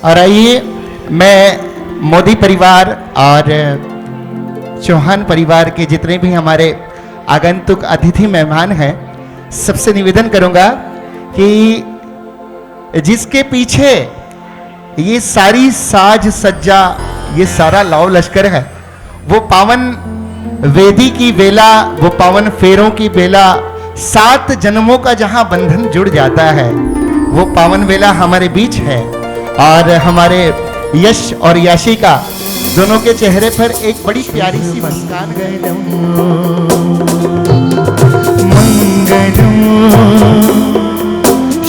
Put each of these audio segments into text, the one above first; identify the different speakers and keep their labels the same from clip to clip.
Speaker 1: और आइए, मैं मोदी परिवार और चौहान परिवार के जितने भी हमारे आगंतुक अतिथि मेहमान हैं, सबसे निवेदन करूंगा कि जिसके पीछे ये सारी साज सज्जा, ये सारा लाव लश्कर है, वो पावन वेदी की बेला, वो पावन फेरों की बेला, 7 जन्मों का जहां बंधन जुड़ जाता है, वो पावन बेला हमारे बीच है। और हमारे यश और याशिका दोनों के चेहरे पर एक बड़ी प्यारी सी मुस्कान गए। मंगलम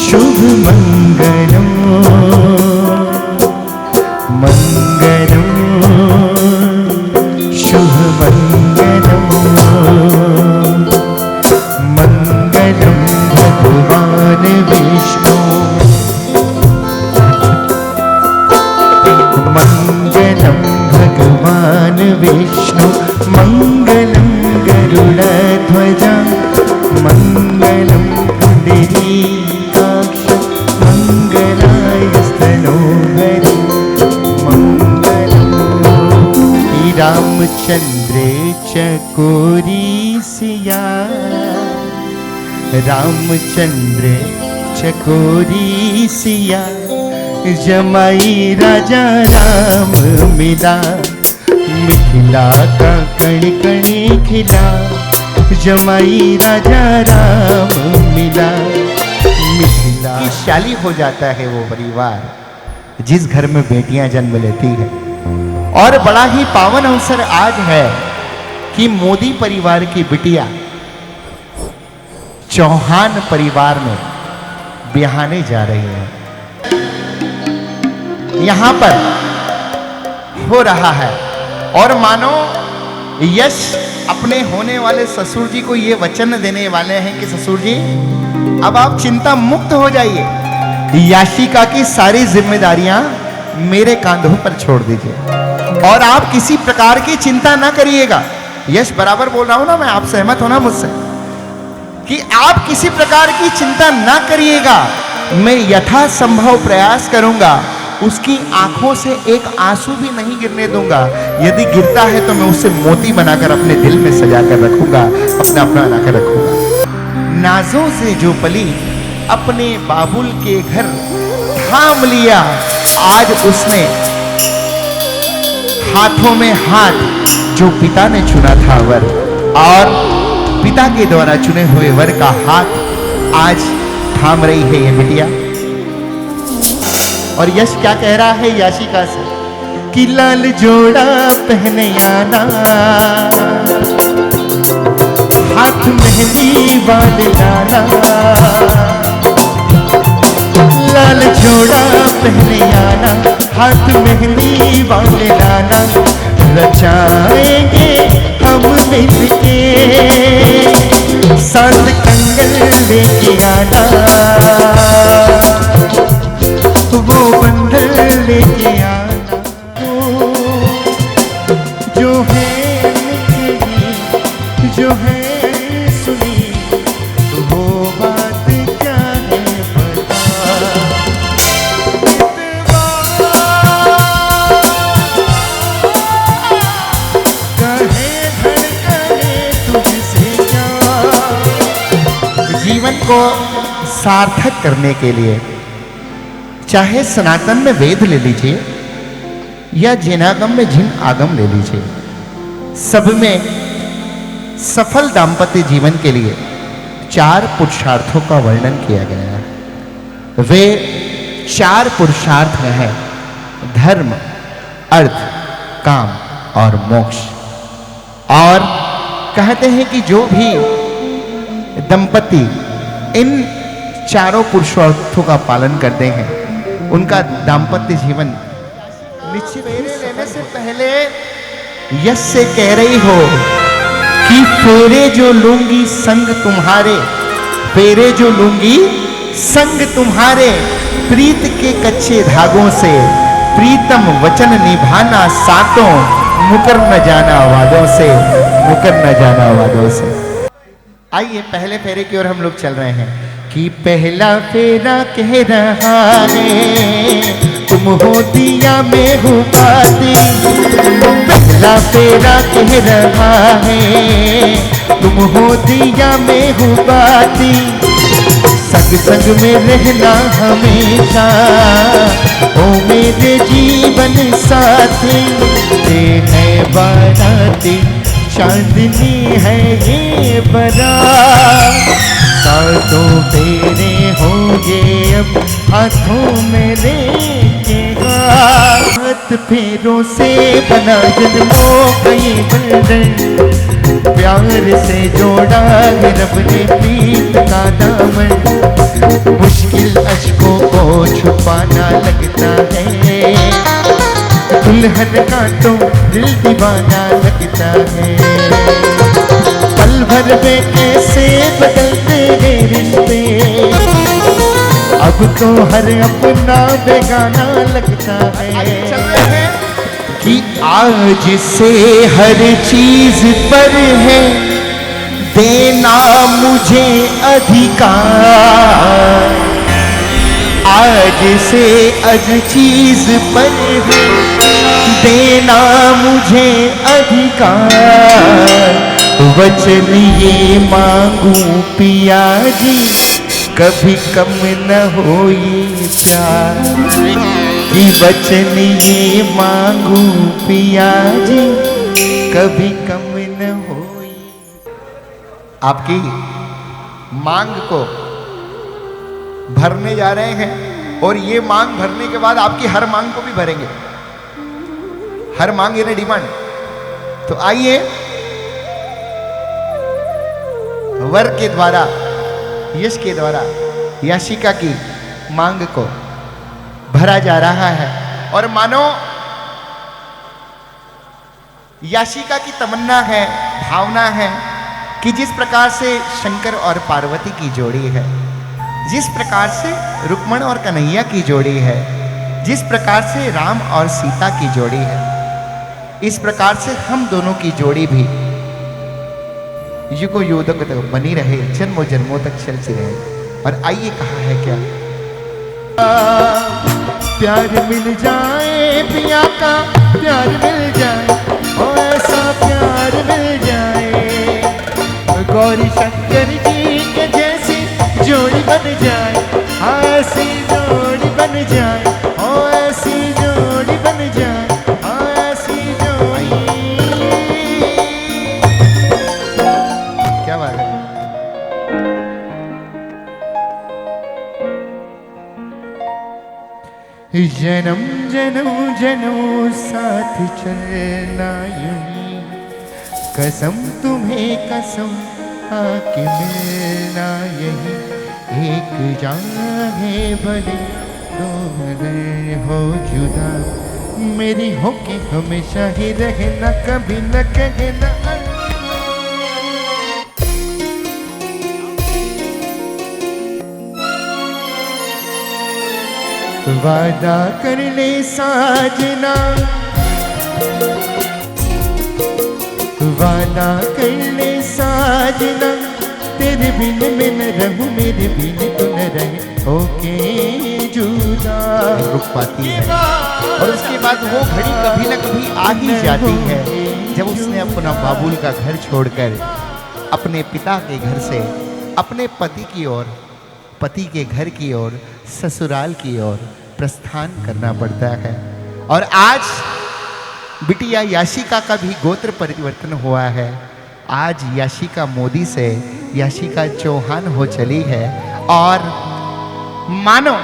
Speaker 1: शुभ मंगलम, मंगलम शुभ मंगलम, मंगलम भगवान विष्णु, मंगलम भगवान विष्णु, मंगलम गरुड़ध्वजा, मंगलम पुंडरीकाक्ष, मंगलायस्तनोहरि, मंगलम रामचंद्र चकोरी सिया, रामचंद्र चकोरी सिया, जमाई राजा राम मिला, मिथिला का कण कण खिला, जमाई राजा राम मिला, मिथिला। शाली हो जाता है वो परिवार जिस घर में बेटियां जन्म लेती है। और बड़ा ही पावन अवसर आज है कि मोदी परिवार की बिटिया चौहान परिवार में ब्याहने जा रही है। यहां पर हो रहा है और मानो यश अपने होने वाले ससुर जी को ये वचन देने वाले हैं कि ससुर जी अब आप चिंता मुक्त हो जाइए, याशिका की सारी जिम्मेदारियां मेरे कांधों पर छोड़ दीजिए और आप किसी प्रकार की चिंता ना करिएगा। यश बराबर बोल रहा हूं ना मैं, आप सहमत हो ना मुझसे कि आप किसी प्रकार की चिंता ना करिएगा। मैं यथासंभव प्रयास करूंगा, उसकी आंखों से एक आंसू भी नहीं गिरने दूंगा। यदि गिरता है तो मैं उसे मोती बनाकर अपने दिल में सजा कर रखूंगा, अपना बनाकर रखूंगा। नाजों से जो पली अपने बाबुल के घर थाम लिया, आज उसने हाथों में हाथ जो पिता ने चुना था वर, और पिता के द्वारा चुने हुए वर का हाथ आज थाम रही है ये बिटिया। और यश क्या कह रहा है याशिका से कि लाल जोड़ा पहने आना, हाथ मेहंदी वाले लाना, लाल जोड़ा पहने आना, हाथ मेहंदी वाले लाना, रचाएंगे हम मिलके, साथ कंगन लेके आना, वो बंधन लेके आना, जो है लिखी, जो है सुनी, वो बात क्या है बता, कहे धड़कने तुझसे क्या। जीवन को सार्थक करने के लिए चाहे सनातन में वेद ले लीजिए या जैनागम में जिन आगम ले लीजिए, सब में सफल दाम्पत्य जीवन के लिए 4 पुरुषार्थों का वर्णन किया गया है। वे 4 पुरुषार्थ हैं धर्म, अर्थ, काम और मोक्ष। और कहते हैं कि जो भी दंपति इन 4 पुरुषार्थों का पालन करते हैं उनका दाम्पत्य जीवन निश्चित। फेरे लेने से पहले यश से कह रही हो कि फेरे जो लूंगी संग तुम्हारे, फेरे जो लूंगी संग तुम्हारे, प्रीत के कच्चे धागों से प्रीतम वचन निभाना, सातों मुकर न जाना वादों से, मुकर न जाना वादों से। आइए पहले फेरे की ओर हम लोग चल रहे हैं कि पहला फेरा कह रहा है तुम हो दिया मैं हूँ बाती। पहला फेरा कह रहा है तुम हो दिया मैं हूँ बाती। संग संग में रहना हमेशा ओ मेरे जीवन साथी। ये है बाराती चांदनी है ये बारात। सातों फेरे होंगे अब हाथों में लेके हाथ। फेरों से बना जन्मों का ये बंधन। प्यार से जोड़ा है रब ने प्रीत का दामन। मुश्किल अश्कों को छुपाना लगता है। दुल्हन का तो दिल दीवाना लगता है। पल भर में कैसे बदलते हैं रिश्ते। अब तो हर अपना बेगाना लगता है कि आज से हर चीज पर है देना मुझे अधिकार। आज से हर चीज पर है देना मुझे अधिकार। वचन ये मांगू पिया जी कभी कम न हो ये प्यार। कि वचन ये मांगू पिया जी कभी कम न हो। आपकी मांग को भरने जा रहे हैं और ये मांग भरने के बाद आपकी हर मांग को भी भरेंगे। हर मांग यानी डिमांड। तो आइए वर के द्वारा यश के द्वारा याशिका की मांग को भरा जा रहा है। और मानो याशिका की तमन्ना है, भावना है कि जिस प्रकार से शंकर और पार्वती की जोड़ी है, जिस प्रकार से रुक्मण और कन्हैया की जोड़ी है, जिस प्रकार से राम और सीता की जोड़ी है, इस प्रकार से हम दोनों की जोड़ी भी युगों युगों तक बनी रहे, जन्मों जन्मों तक चलती रहे। और आइए कहा है क्या, प्यार मिल जाए पिया का प्यार मिल जाए, ओ ऐसा प्यार मिल जाए। गौरी शंकर जी के जैसी जोड़ी बन जाए, ऐसी जोड़ी बन जाए, ओ ऐसी जोड़ी बन जाए, ऐसी जोड़ी। क्या बात है। जन्म जन्म जन्म साथ चलना यूं, कसम तुम्हें कसम आके मिलना यही। एक जान है भले दो अगर हो जुदा, मेरी होके हमेशा ही रहना, कभी न कहना। वादा कर ले साजना, वादा कर ले साजना, तेरे बिन मैं न रहूं, मेरे बिन तू न रहे, होके जुदा। रुक पाती है और उसके बाद वो घड़ी कभी न कभी आ ही जाती है जब उसने अपना बाबुल का घर छोड़कर अपने पिता के घर से अपने पति की ओर, पति के घर की ओर, ससुराल की ओर प्रस्थान करना पड़ता है। और आज बिटिया याशिका का भी गोत्र परिवर्तन हुआ है। आज याशिका मोदी से याशिका चौहान हो चली है। और मानो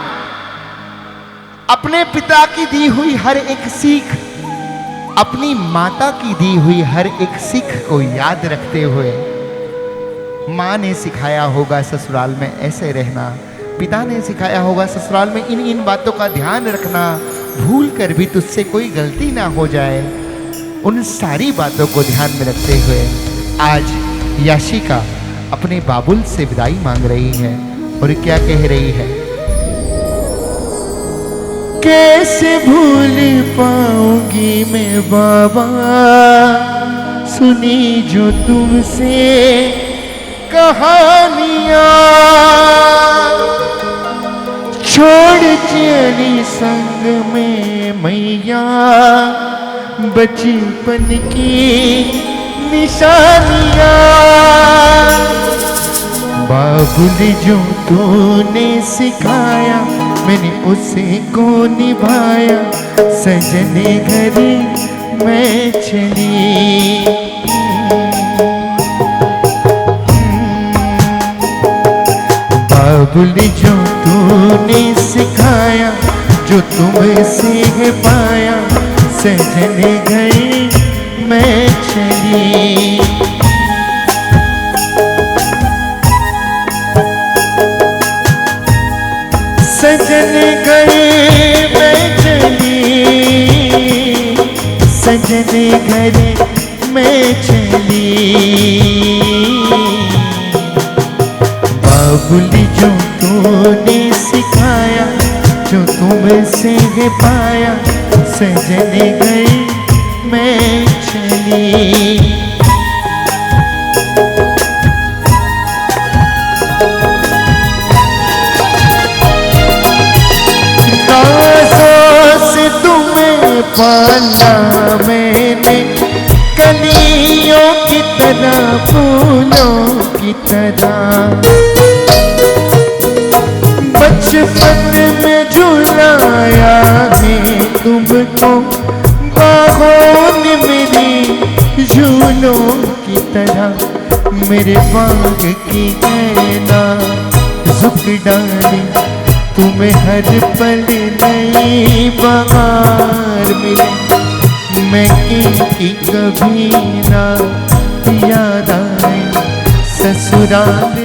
Speaker 1: अपने पिता की दी हुई हर एक सीख, अपनी माता की दी हुई हर एक सीख को याद रखते हुए, माँ ने सिखाया होगा ससुराल में ऐसे रहना, पिता ने सिखाया होगा ससुराल में इन इन बातों का ध्यान रखना, भूल कर भी तुझसे कोई गलती ना हो जाए। उन सारी बातों को ध्यान में रखते हुए आज याशिका अपने बाबुल से विदाई मांग रही है। और क्या कह रही है, कैसे भूल पाऊंगी मैं बाबा, सुनी जो तुमसे कहानियां छोड़ चली संग में मैया, बचपन की निशानियां। बाबुल जो तूने सिखाया मैंने उसे को निभाया, सजने घर मैं चली। बाबुल जो तूने सिखाया, जो तुमसे है पाया, सजने घर मैं चली। सजने घर मैं चली, सजने घर मैं चली। बाबुल जो तूने सिखाया, जो तुमसे है पाया, सजने घर मैं चली। नाज़ों से तुम्हें पाला मैंने, कलियों की तरह फूलों की तरह। बचपन में झुलाया है तुमको बाहों ने मेरी झूलों की तरह। मेरे बाग की कहना झुक डाली, तुम्हें हर पल नई बहार मिले। मैं की कभी ना याद आए ससुराल